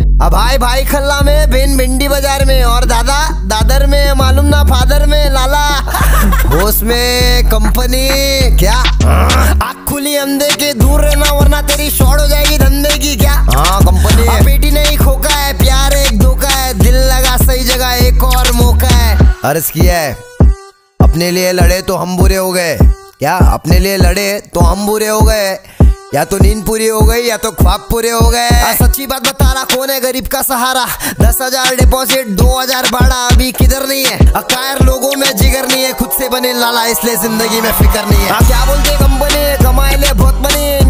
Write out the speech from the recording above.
अब भाई भाई खल्ला में, बेन भिंडी बाजार में, और दादा दादर में, मालूम ना फादर में, लाला होश में कंपनी क्या। आँख खुली अंधे के, दूर रहना वरना तेरी शॉर्ट हो जाएगी धंधे की क्या। हाँ कंपनी है। बेटी नहीं खोका है, प्यार एक धोखा है, दिल लगा सही जगह एक और मौका है। अर्ज किया है अपने लिए लड़े तो हम बुरे हो गए क्या, अपने लिए लड़े तो हम बुरे हो गए, या तो नींद पूरी हो गई या तो ख्वाब पूरे हो गए। सच्ची बात बता रहा, कौन है गरीब का सहारा। 10,000 डिपॉजिट 2,000 भाड़ा, अभी किधर नहीं है। अकायर लोगों में जिगर नहीं है, खुद से बने लाला इसलिए जिंदगी में फिक्र नहीं है। क्या बोलते कंपनी, कमाए ले बहुत बनी,